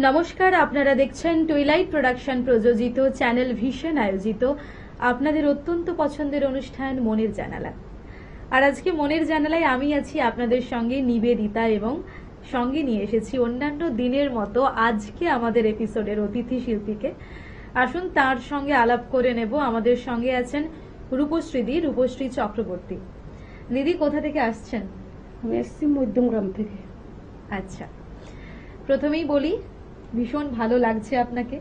নমস্কার, আপনারা দেখছেন টুইলাইট প্রোডাকশন প্রযোজিত চ্যানেল ভিশন আয়োজিত আপনাদের অত্যন্ত পছন্দের অনুষ্ঠান মনের জানালা। আর আজকে মনের জানালায় আমি আছি আপনাদের সঙ্গে নিবেদিতা, এবং সঙ্গে নিয়ে এসেছি অন্যান্য দিনের মতো আজকে আমাদের এপিসোডের অতিথি শিল্পীকে। আসুন তার সঙ্গে আলাপ করে নেব। আমাদের সঙ্গে আছেন রূপশ্রী চক্রবর্তী। দিদি, কোথা থেকে আসছেন? আমি এসছি মধ্যমগ্রাম থেকে। আচ্ছা, প্রথমেই বলি ভীষণ ভালো লাগছে আপনাকে।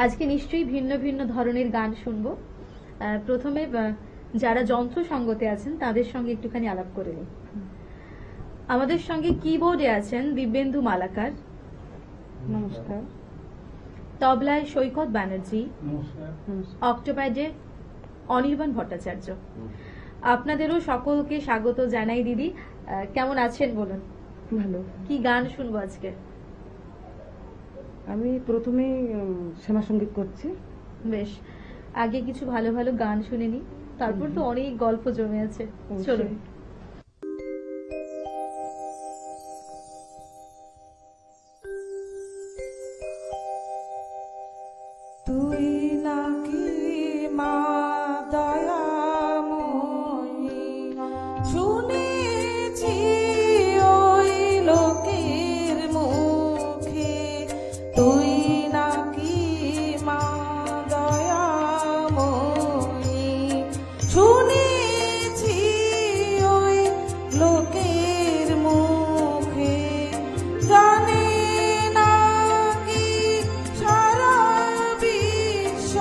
আজকে নিশ্চয়ই ভিন্ন ভিন্ন ধরনের গান শুনবো। প্রথমে যারা যন্ত্র সঙ্গতে আছেন তাদের সঙ্গে একটুখানি আলাপ করে নিই। আমাদের সঙ্গে কিবোর্ডে আছেন দিব্যেন্দু মালাকার। নমস্কার। তবলায় সৈকত ব্যানার্জি। নমস্কার। অক্টোপ্যাডে অনির্বাণ ভট্টাচার্য। আপনাদেরও সকলকে স্বাগত জানাই। দিদি, কেমন আছেন বলুন? ভালো। কি গান শুনবো আজকে? আমি প্রথমেই শ্যামা সঙ্গীত করছি। বেশ, আগে কিছু ভালো ভালো গান শুনে নি, তারপর তো অনেক গল্প জমে আছে। চলুন। তুই নাকি মা দয়াময়ী, শুনেছি ওই লোকের মুখে, তুই নাকি মা দয়াময়ী, শুনেছি ওই লোকের মুখে, জানে নাকি সারা বিশ্ব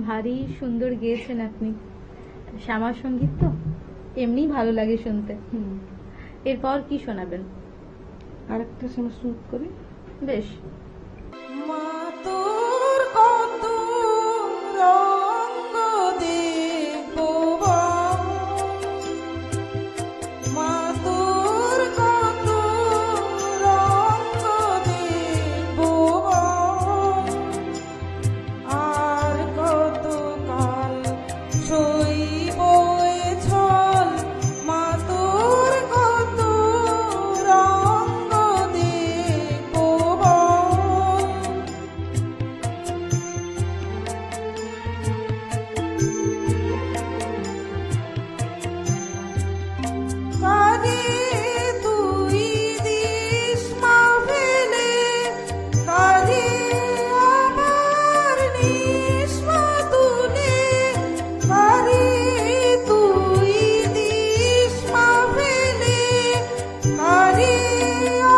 ভারী সুন্দর গেয়েছেন আপনি। শ্যামা সঙ্গীত তো এমনি ভালো লাগে শুনতে। এরপর কি শোনাবেন? আরেকটা শ্যামা সঙ্গীত করি। বেশ। মা তোর কত রঙ্গ দেখবো বল, মা তোর কত রঙ্গ দেখবো বল, আর কত কাল সইব এ ছল, মা তোর কত রঙ্গ দেখবো বল। কারে তুই দিস মা ফেলে, কারে আবার নিস মা তুলে, কারে তুই দিস মা ফেলে, কারে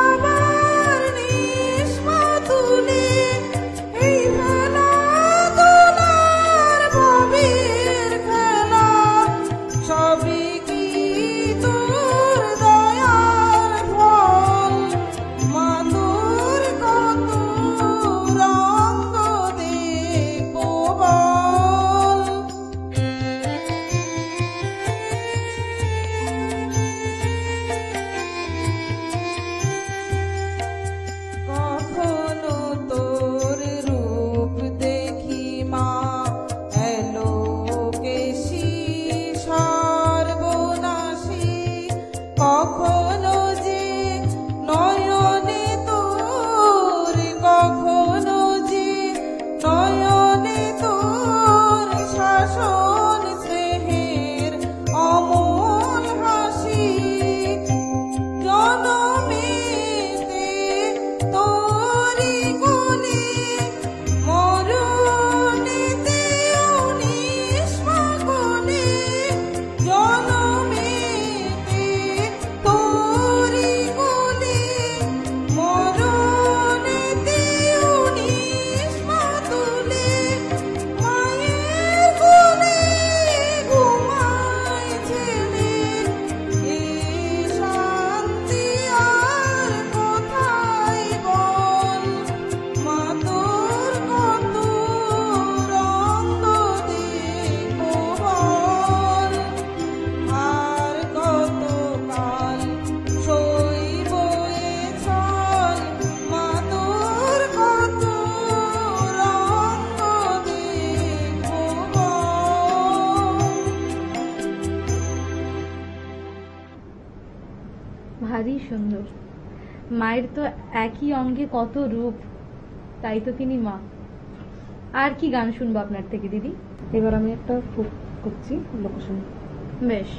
আবার নিস মা তুলে। এই খেলা তোলার ভবের খেলা, সবই কি তোর দয়ার ফল, মা তোর কত রঙ্গ দেখবো বল। কখনো তোর রূপ দেখি মা এলো কেশি সর্বনাশী, কখনো যে নয়নে তোর, কখনো যে নয়নে তোর শাসন স্নেহের অমল হাসি। জনমেতে তোরি কোলে, মরণেতেও নিস মা কোলে, জনমেতে তোরি কোলে, মরণেতেও নিস মা তুলে। মায়ের কোলে ঘুমায় ছেলে, এ শান্তি আর কোথায় বল, মা তোর কত রঙ্গ দেখবো বল, আর কত কাল সইব এ ছল, মা তোর কত রঙ্গ দেখবো বল। ভারী সুন্দর। মায়ের তো একই অঙ্গে কত রূপ, তাই তো তিনি মা। আর কি গান শুনবো আপনার থেকে দিদি? এবার আমি একটা ফোক করছি, লোকসঙ্গীত। বেশ।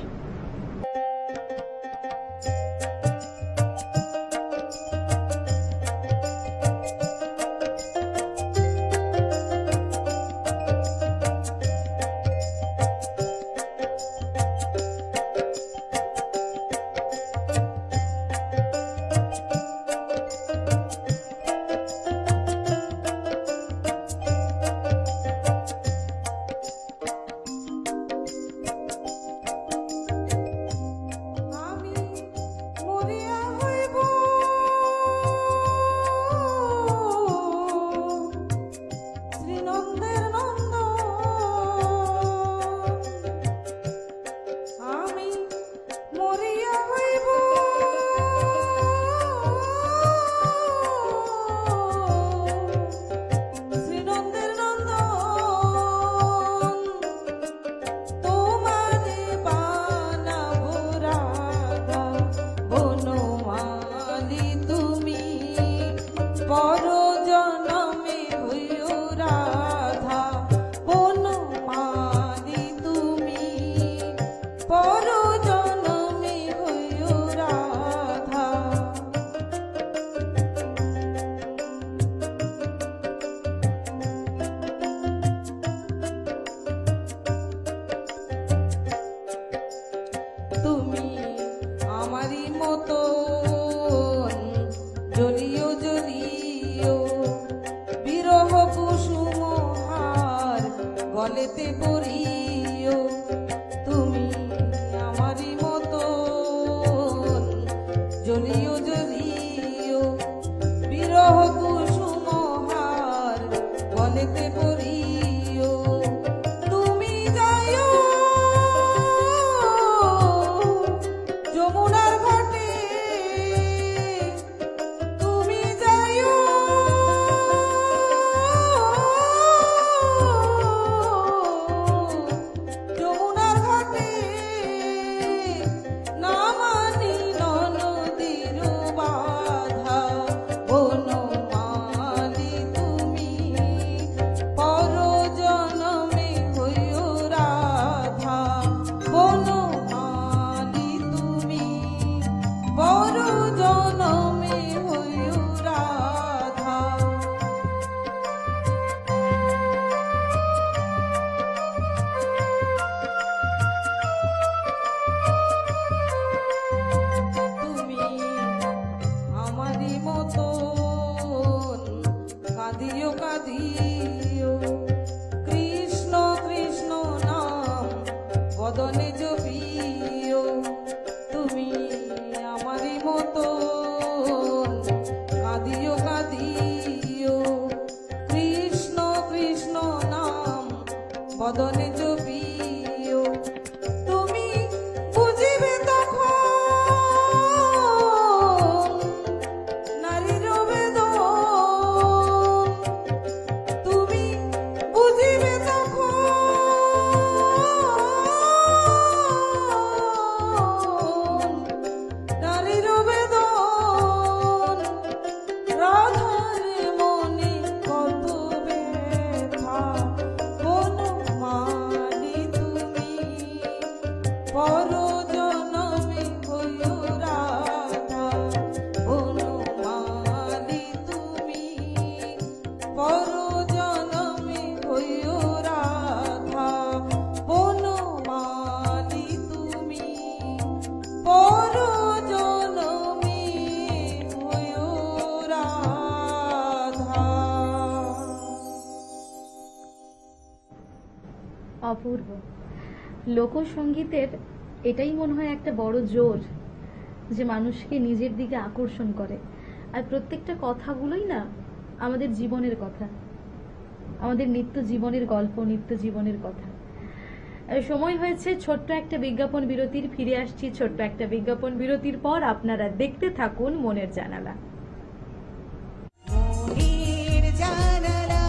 বলেতে পড়িও তুমি আমারই মতো জ্বলিও জ্বলিও বিরহ কুসুমহার বলেতে পড়িও তুমি যাইও যমুনার ঘাটে তুমি যাইও যমুনার ঘাটে না মানি নদীর বাধা বনমালী তুমি পর জনমে হইও রাধা বনমালী তুমি পর জনমে হইও রাধা তুমি আমারই মতো কাঁদিও কাঁদিও কৃষ্ণ কৃষ্ণ নাম বদনে জপিও তুমি আমারই মতো কাঁদিও কাঁদিও কৃষ্ণ কৃষ্ণ নাম বদনে জপিও তুমি বুঝিবে তখন নারীর বেদন তুমি বুঝিবে তখন নারীর বেদন রাধার মনে কত ব্যথা বনমালী তুমি পর জনমে হইও রাধা বনমালী তুমি পর জনমে হইও রাধা বনমালী তুমি পর জনমে হইও রাধা। অপূর্ব। লোকসঙ্গীতের এটাই মনে হয় একটা বড় জোর, যে মানুষকে নিজের দিকে আকর্ষণ করে। আর প্রত্যেকটা কথাগুলোই না আমাদের জীবনের কথা, আমাদের নিত্য জীবনের গল্প, নিত্য জীবনের কথা। সময় হয়েছে ছোট্ট একটা বিজ্ঞাপন বিরতির। ফিরে আসছি ছোট্ট একটা বিজ্ঞাপন বিরতির পর। আপনারা দেখতে থাকুন মনের জানালা। মনের জানালা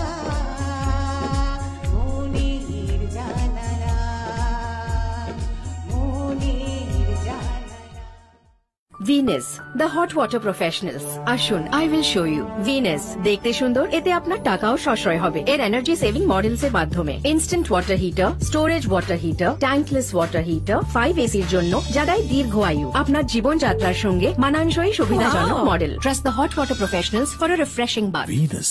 মনের জানালা মনের জানালা Venus the hot water professionals. আসুন, I will show you. Venus দেখতে সুন্দর, এতে আপনার টাকাও সাশ্রয় হবে। এর এনার্জি সেভিং মডেলস এর মাধ্যমে instant water heater, storage water heater, tankless water heater, 5 এসির জন্য, যা দেয় দীর্ঘ আয়ু। আপনার জীবনযাত্রার সঙ্গে মানানসই সুবিধাজনক model. Trust the hot water professionals for a refreshing bath. Venus.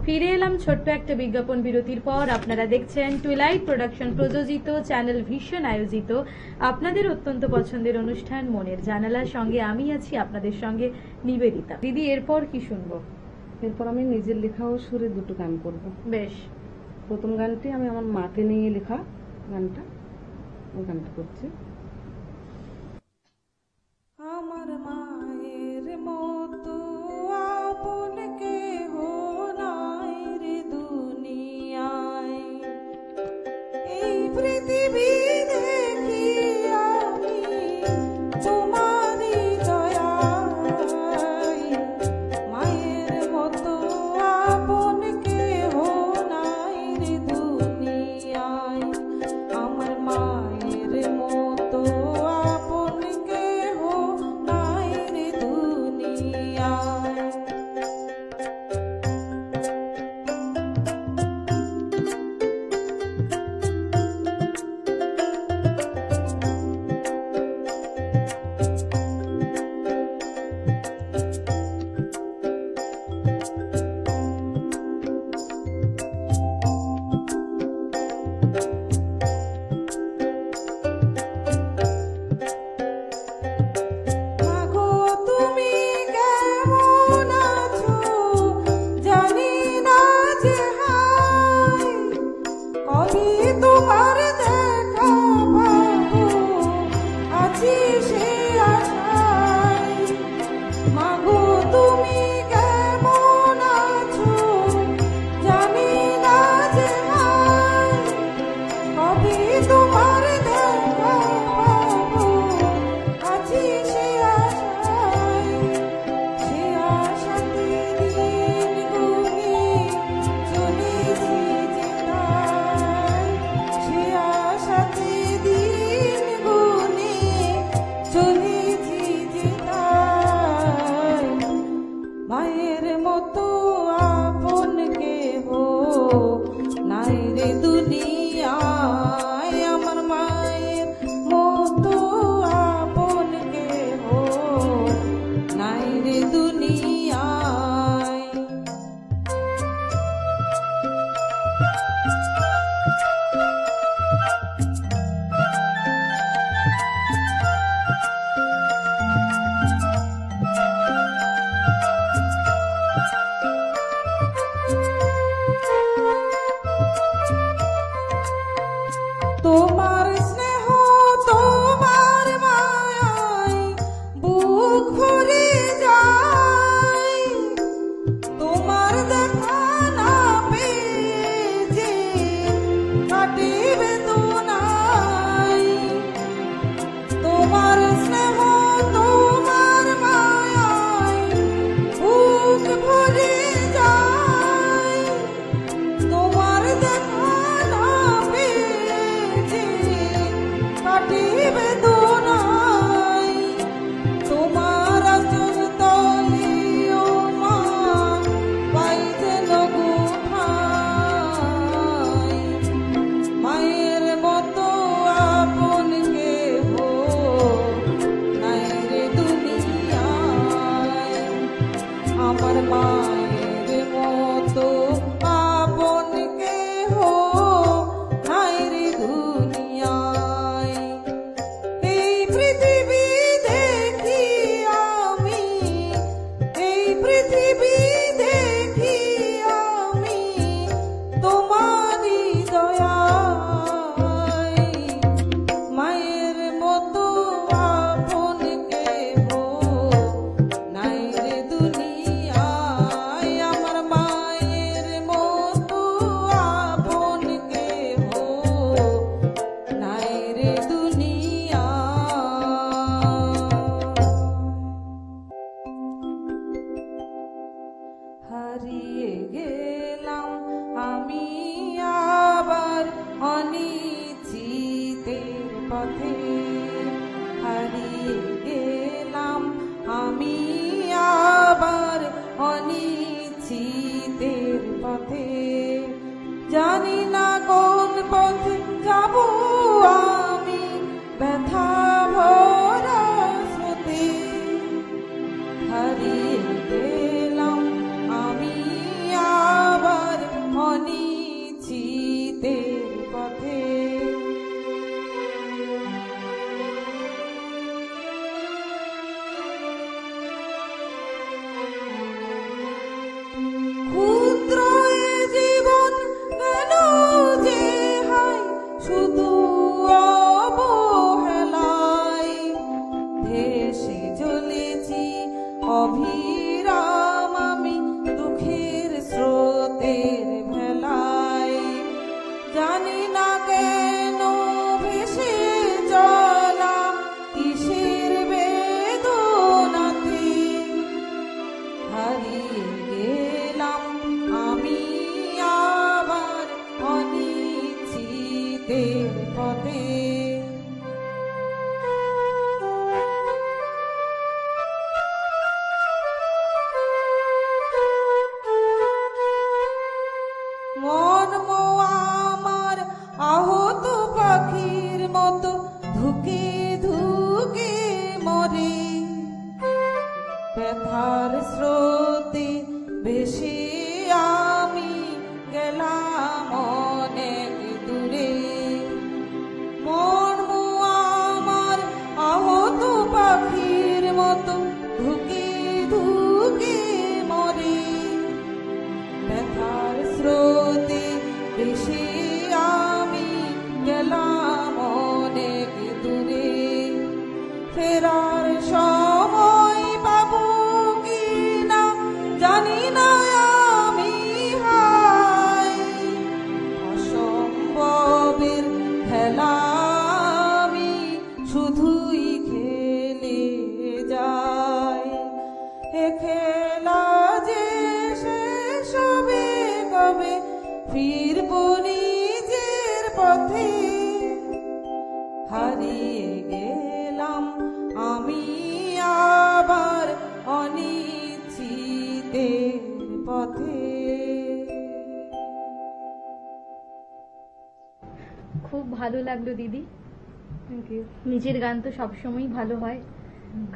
ফিরে এলাম ছোট্ট একটা বিজ্ঞাপন বিরতির পর। আপনারা দেখছেন টুইলাইট প্রোডাকশন প্রযোজিত, চ্যানেল ভিশন আয়োজিত আপনাদের অত্যন্ত পছন্দের অনুষ্ঠান মনের জানালা। সঙ্গে আমি আছি আপনাদের সঙ্গে নিবেদিতা। দিদি, এরপর কি শুনবো? এরপর আমি নিজের লেখা ও সুরে দুটো গান করব। বেশ। প্রথম গানটি আমি আমার মাকে নিয়ে লেখা গানটা, ওই গানটা করছি। আমার মায়ের মতো আপন কেহ নাই রে দুনিয়ায়, এই পৃথিবী দেখি আমি তোমারই দয়ায়। মায়ের মতো আপন কেহ নাই রে দুনিয়ায়, আমার মায়ের মতো চলেছি অবিরাম আমি দুঃখের স্রোতের ভেলায়। জানি না কেন ভেসে চলা কিসের বেদনাতে, হারিয়ে গেলাম আমি আবার অনিশ্চিতের পথে। মন আমার আহত পাখির মতো ধুকে ধুকে মরে, ব্যথার স্রোতে ভেসে আমি গেলাম অনেক দূরে। মন আমার আহত পাখির মতো ধুকে ধুকে মরে, ব্যথার স্রোতে ভেসে আমি গেলাম অনেক দূরে। ফেরার সময় পাবো কি না জানি না আমি, হায় অসম্ভবের খেলা আমি শুধুই খেলে যাই। এ খেলা যে শেষ হবে কবে, ফিরবো নিজের পথে। হারিয়ে গেলাম আমি আবার অনিশ্চিতের পথে। খুব ভালো লাগলো দিদি। Thank you. নিজের গান তো সবসময়ই ভালো হয়,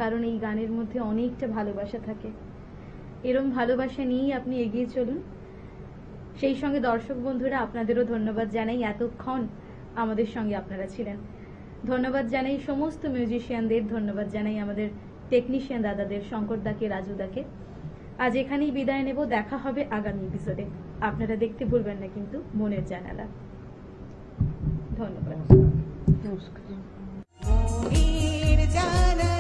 কারণ এই গানের মধ্যে অনেকটা ভালোবাসা থাকে। এরম ভালোবাসা নিয়েই আপনি এগিয়ে চলুন। সেই সঙ্গে দর্শক বন্ধুরা আপনাদেরও ধন্যবাদ জানাই, এতক্ষণ আমাদের সঙ্গে আপনারা ছিলেন। ধন্যবাদ জানাই সমস্ত মিউজিশিয়ানদের, ধন্যবাদ জানাই আমাদের টেকনিশিয়ান দাদাদের, শঙ্কর দাকে, রাজু দাকে। আজ এখানেই বিদায় নেব, দেখা হবে আগামী এপিসোডে। আপনারা দেখতে ভুলবেন না কিন্তু মনের জানালা। ধন্যবাদ। নমস্কার। মনের জানালা।